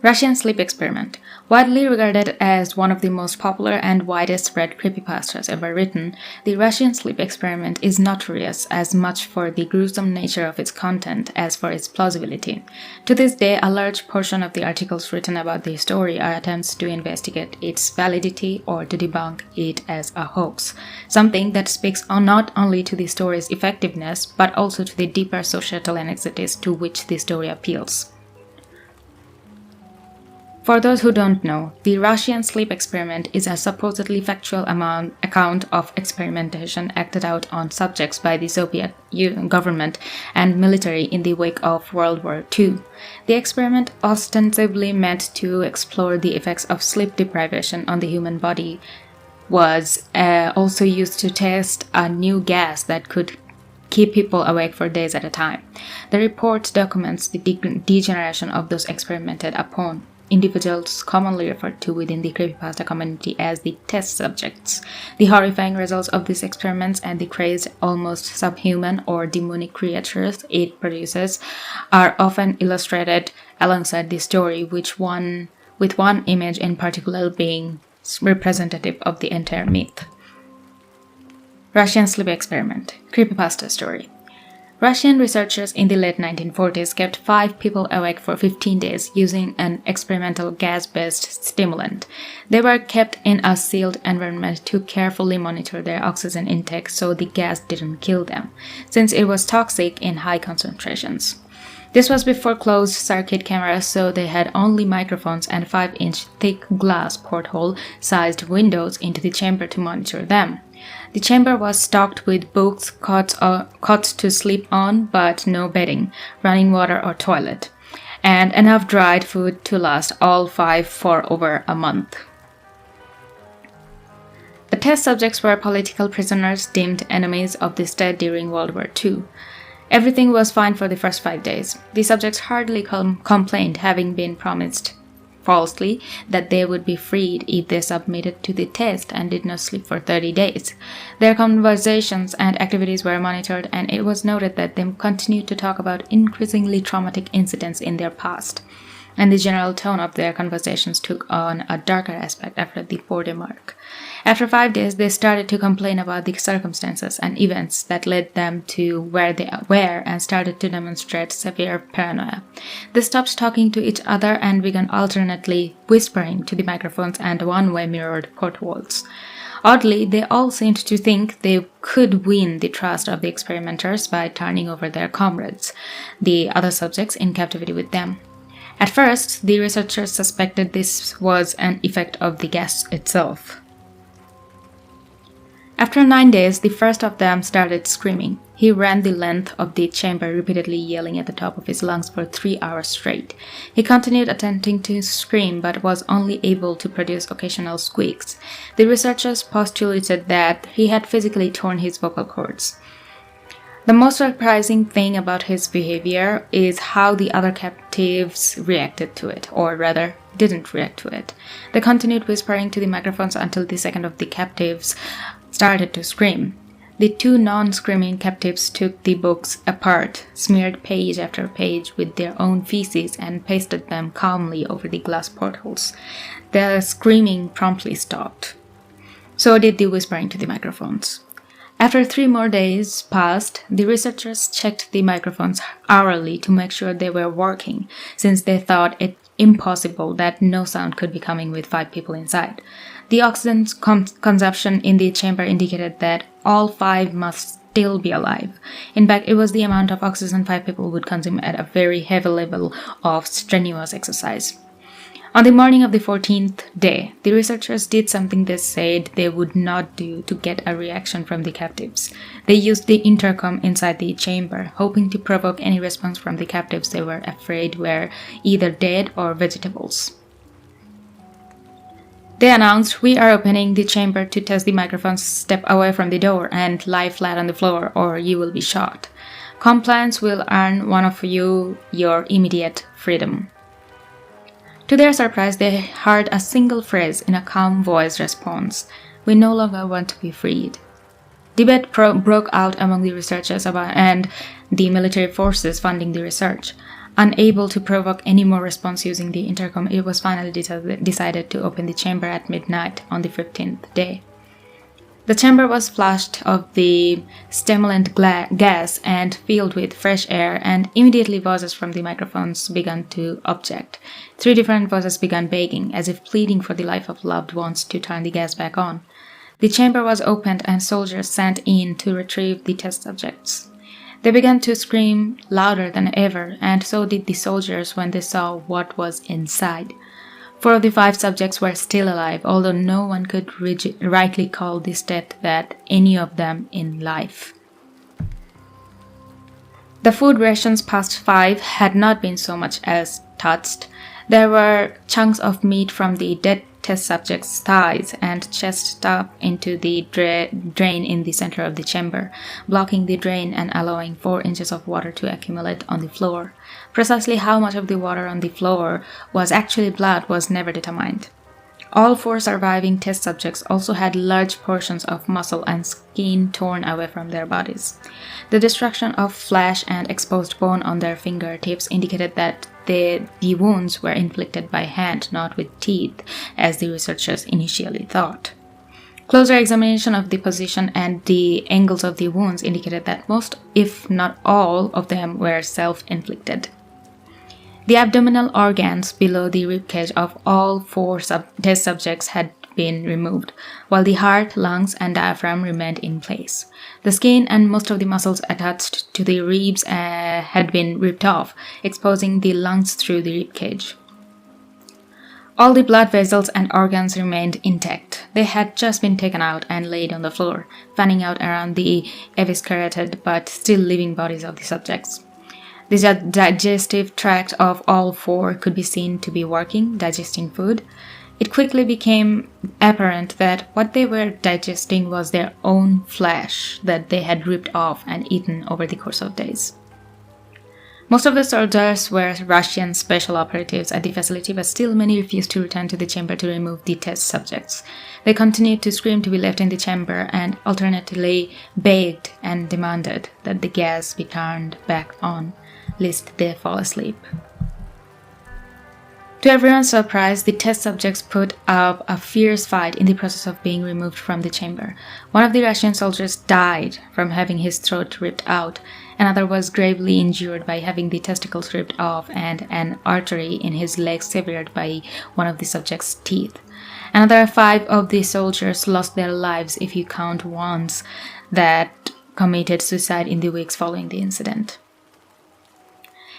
Russian sleep experiment. Widely regarded as one of the most popular and widest spread creepypastas ever written, the Russian sleep experiment is notorious as much for the gruesome nature of its content as for its plausibility. To this day, a large portion of the articles written about the story are attempts to investigate its validity or to debunk it as a hoax, something that speaks not only to the story's effectiveness but also to the deeper societal anxieties to which the story appeals. For those who don't know, the Russian sleep experiment is a supposedly factual account of experimentation acted out on subjects by the Soviet government and military in the wake of World War II. The experiment, ostensibly meant to explore the effects of sleep deprivation on the human body, was also used to test a new gas that could keep people awake for days at a time. The report documents the degeneration of those experimented upon, individuals commonly referred to within the creepypasta community as the test subjects. The horrifying results of these experiments and the crazed, almost subhuman or demonic creatures it produces are often illustrated alongside the story, with one image in particular being representative of the entire myth. Russian sleep experiment. Creepypasta story. Russian researchers in the late 1940s kept 5 people awake for 15 days using an experimental gas-based stimulant. They were kept in a sealed environment to carefully monitor their oxygen intake so the gas didn't kill them, since it was toxic in high concentrations. This was before closed-circuit cameras, so they had only microphones and 5-inch thick glass porthole-sized windows into the chamber to monitor them. The chamber was stocked with books, cots to sleep on, but no bedding, running water or toilet, and enough dried food to last all 5 for over a month. The test subjects were political prisoners deemed enemies of the state during World War II. Everything was fine for the first 5 days. The subjects hardly complained, having been promised falsely that they would be freed if they submitted to the test and did not sleep for 30 days. Their conversations and activities were monitored, and it was noted that they continued to talk about increasingly traumatic incidents in their past, and the general tone of their conversations took on a darker aspect after the 4-day mark. After 5 days, they started to complain about the circumstances and events that led them to where they were and started to demonstrate severe paranoia. They stopped talking to each other and began alternately whispering to the microphones and one-way mirrored portholes. Oddly, they all seemed to think they could win the trust of the experimenters by turning over their comrades, the other subjects in captivity with them. At first, the researchers suspected this was an effect of the gas itself. After 9 days, the first of them started screaming. He ran the length of the chamber, repeatedly yelling at the top of his lungs for 3 hours straight. He continued attempting to scream, but was only able to produce occasional squeaks. The researchers postulated that he had physically torn his vocal cords. The most surprising thing about his behavior is how the other captives reacted to it, or rather, didn't react to it. They continued whispering to the microphones until the second of the captives started to scream. The 2 non-screaming captives took the books apart, smeared page after page with their own feces, and pasted them calmly over the glass portholes. The screaming promptly stopped. So did the whispering to the microphones. After 3 more days passed, the researchers checked the microphones hourly to make sure they were working, since they thought it impossible that no sound could be coming with 5 people inside. The oxygen consumption in the chamber indicated that all 5 must still be alive. In fact, it was the amount of oxygen 5 people would consume at a very heavy level of strenuous exercise. On the morning of the 14th day, the researchers did something they said they would not do to get a reaction from the captives. They used the intercom inside the chamber, hoping to provoke any response from the captives they were afraid were either dead or vegetables. They announced, "We are opening the chamber to test the microphones. Step away from the door and lie flat on the floor or you will be shot. Compliance will earn one of you your immediate freedom." To their surprise, they heard a single phrase in a calm voice response, "We no longer want to be freed." Debate broke out among the researchers and the military forces funding the research. Unable to provoke any more response using the intercom, it was finally decided to open the chamber at midnight on the 15th day. The chamber was flushed of the stimulant gas and filled with fresh air, and immediately voices from the microphones began to object. 3 different voices began begging, as if pleading for the life of loved ones, to turn the gas back on. The chamber was opened and soldiers sent in to retrieve the test subjects. They began to scream louder than ever, and so did the soldiers when they saw what was inside. 4 of the 5 subjects were still alive, although no one could rightly call this death that any of them in life. The food rations past 5 had not been so much as touched. There were chunks of meat from the dead test subjects' thighs and chest stuck into the drain in the center of the chamber, blocking the drain and allowing 4 inches of water to accumulate on the floor. Precisely how much of the water on the floor was actually blood was never determined. All 4 surviving test subjects also had large portions of muscle and skin torn away from their bodies. The destruction of flesh and exposed bone on their fingertips indicated that the wounds were inflicted by hand, not with teeth, as the researchers initially thought. Closer examination of the position and the angles of the wounds indicated that most, if not all, of them were self-inflicted. The abdominal organs below the ribcage of all 4 test subjects had been removed, while the heart, lungs, and diaphragm remained in place. The skin and most of the muscles attached to the ribs had been ripped off, exposing the lungs through the ribcage. All the blood vessels and organs remained intact. They had just been taken out and laid on the floor, fanning out around the eviscerated but still living bodies of the subjects. The digestive tract of all 4 could be seen to be working, digesting food. It quickly became apparent that what they were digesting was their own flesh that they had ripped off and eaten over the course of days. Most of the soldiers were Russian special operatives at the facility, but still many refused to return to the chamber to remove the test subjects. They continued to scream to be left in the chamber and alternately begged and demanded that the gas be turned back on, lest they fall asleep. To everyone's surprise, the test subjects put up a fierce fight in the process of being removed from the chamber. One of the Russian soldiers died from having his throat ripped out. Another was gravely injured by having the testicles ripped off and an artery in his leg severed by one of the subject's teeth. Another 5 of the soldiers lost their lives if you count ones that committed suicide in the weeks following the incident.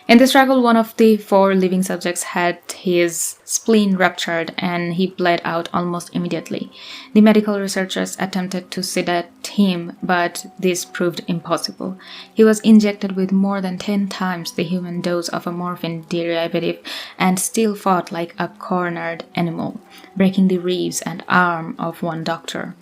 In the struggle, one of the 4 living subjects had his spleen ruptured and he bled out almost immediately. The medical researchers attempted to sedate him, but this proved impossible. He was injected with more than 10 times the human dose of a morphine derivative and still fought like a cornered animal, breaking the ribs and arm of one doctor.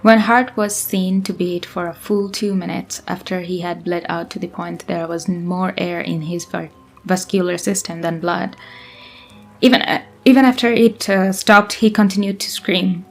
When heart was seen to beat for a full 2 minutes after he had bled out to the point there was more air in his vascular system than blood. Even after it stopped, he continued to scream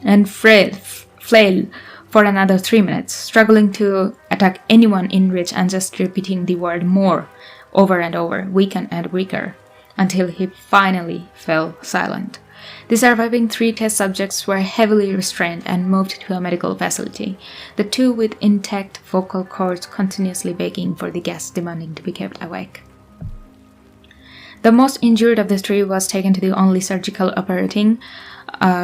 and flail for another 3 minutes, struggling to attack anyone in reach and just repeating the word more over and over, weaker and weaker, until he finally fell silent. The surviving 3 test subjects were heavily restrained and moved to a medical facility, the 2 with intact vocal cords continuously begging for the gas, demanding to be kept awake. The most injured of the 3 was taken to the only surgical operating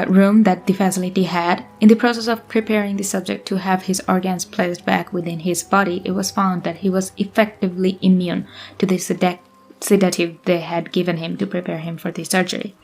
room that the facility had. In the process of preparing the subject to have his organs placed back within his body, it was found that he was effectively immune to the sedative they had given him to prepare him for the surgery.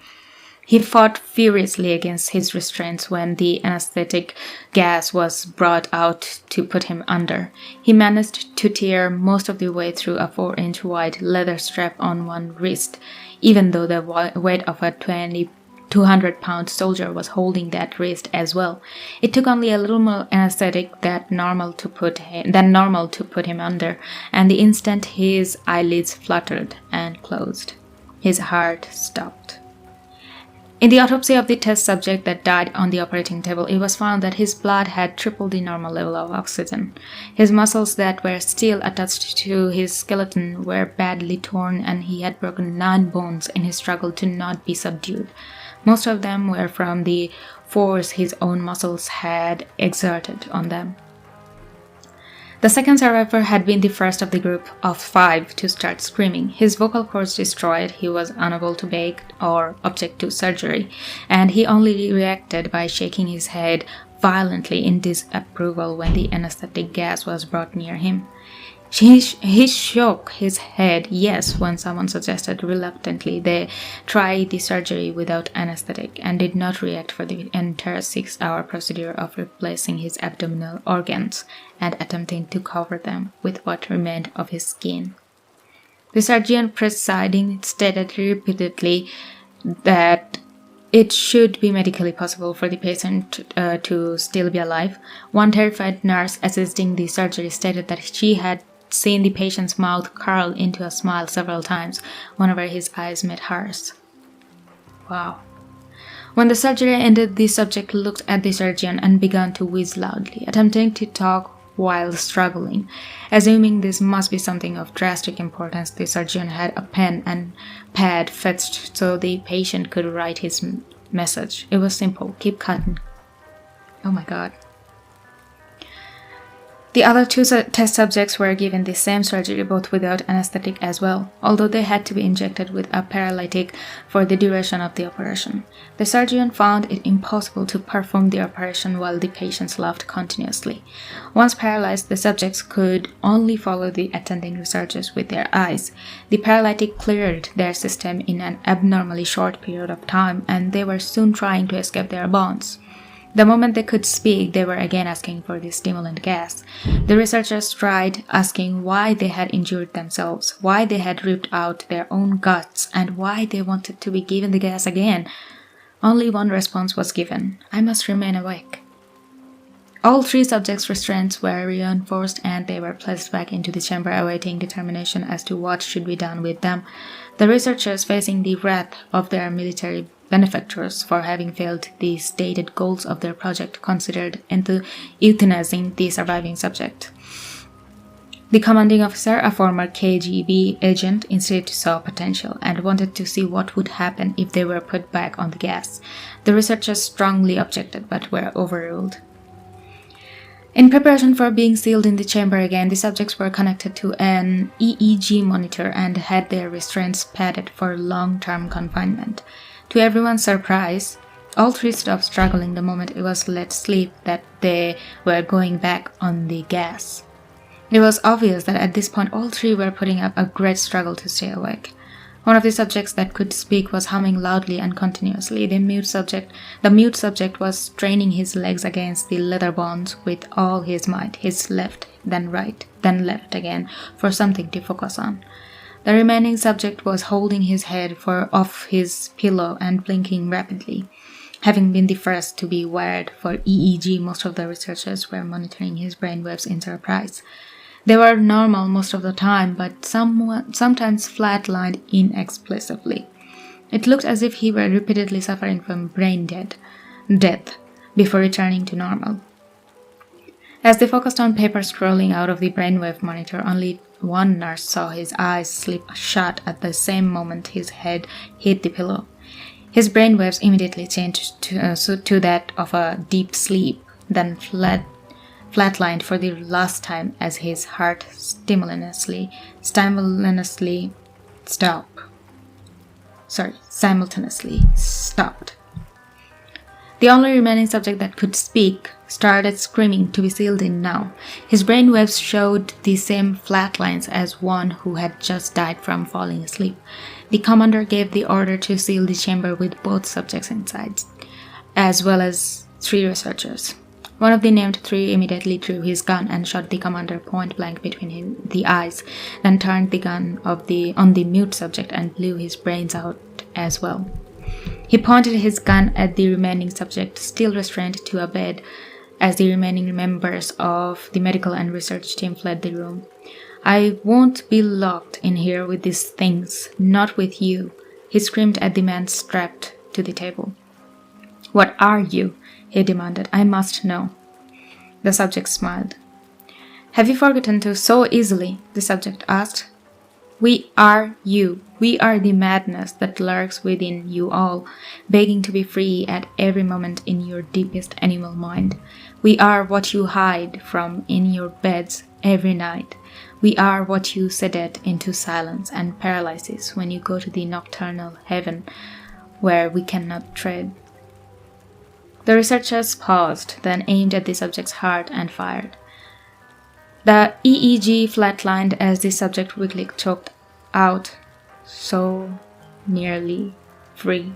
He fought furiously against his restraints when the anesthetic gas was brought out to put him under. He managed to tear most of the way through a 4-inch wide leather strap on one wrist, even though the weight of a 200-pound soldier was holding that wrist as well. It took only a little more anesthetic than normal to put him under, and the instant his eyelids fluttered and closed, his heart stopped. In the autopsy of the test subject that died on the operating table, it was found that his blood had tripled the normal level of oxygen. His muscles that were still attached to his skeleton were badly torn, and he had broken 9 bones in his struggle to not be subdued. Most of them were from the force his own muscles had exerted on them. The second survivor had been the first of the group of 5 to start screaming. His vocal cords destroyed, he was unable to beg or object to surgery, and he only reacted by shaking his head violently in disapproval when the anesthetic gas was brought near him. He shook his head yes when someone suggested reluctantly they try the surgery without anesthetic, and did not react for the entire 6-hour procedure of replacing his abdominal organs and attempting to cover them with what remained of his skin. The surgeon presiding stated repeatedly that it should be medically possible for the patient to still be alive. One terrified nurse assisting the surgery stated that she had seen the patient's mouth curl into a smile several times whenever his eyes met hers. Wow. When the surgery ended, the subject looked at the surgeon and began to wheeze loudly, attempting to talk while struggling. Assuming this must be something of drastic importance, the surgeon had a pen and pad fetched so the patient could write his message. It was simple: keep cutting. Oh my god. The other 2 test subjects were given the same surgery, both without anesthetic as well, although they had to be injected with a paralytic for the duration of the operation. The surgeon found it impossible to perform the operation while the patients laughed continuously. Once paralyzed, the subjects could only follow the attending researchers with their eyes. The paralytic cleared their system in an abnormally short period of time, and they were soon trying to escape their bonds. The moment they could speak, they were again asking for the stimulant gas. The researchers tried asking why they had injured themselves, why they had ripped out their own guts, and why they wanted to be given the gas again. Only one response was given: I must remain awake. All 3 subjects' restraints were reinforced, and they were placed back into the chamber awaiting determination as to what should be done with them. The researchers, facing the wrath of their military benefactors for having failed the stated goals of their project, considered euthanizing the surviving subject. The commanding officer, a former KGB agent, instead saw potential and wanted to see what would happen if they were put back on the gas. The researchers strongly objected but were overruled. In preparation for being sealed in the chamber again, the subjects were connected to an EEG monitor and had their restraints padded for long-term confinement. To everyone's surprise, all 3 stopped struggling the moment it was let slip that they were going back on the gas. It was obvious that at this point all 3 were putting up a great struggle to stay awake. One of the subjects that could speak was humming loudly and continuously. The mute subject was straining his legs against the leather bonds with all his might, his left, then right, then left again, for something to focus on. The remaining subject was holding his head off his pillow and blinking rapidly. Having been the first to be wired for EEG, most of the researchers were monitoring his brainwaves in surprise. They were normal most of the time, but sometimes flatlined inexplicably. It looked as if he were repeatedly suffering from brain death before returning to normal. As they focused on paper scrolling out of the brainwave monitor, only one nurse saw his eyes slip shut at the same moment his head hit the pillow. His brainwaves immediately changed to that of a deep sleep, then flatlined for the last time as his heart simultaneously stopped. The only remaining subject that could speak started screaming to be sealed in now. His brainwaves showed the same flat lines as one who had just died from falling asleep. The commander gave the order to seal the chamber with both subjects inside, as well as 3 researchers. One of the named 3 immediately drew his gun and shot the commander point blank between the eyes, then turned the gun on the mute subject and blew his brains out as well. He pointed his gun at the remaining subject, still restrained to a bed, as the remaining members of the medical and research team fled the room. "I won't be locked in here with these things, not with you," he screamed at the man strapped to the table. "What are you?" he demanded. "I must know." The subject smiled. "Have you forgotten so easily?" the subject asked. "We are you. We are the madness that lurks within you all, begging to be free at every moment in your deepest animal mind. We are what you hide from in your beds every night. We are what you sedate into silence and paralysis when you go to the nocturnal heaven where we cannot tread." The researchers paused, then aimed at the subject's heart and fired. The EEG flatlined as the subject weakly choked out, "So nearly free."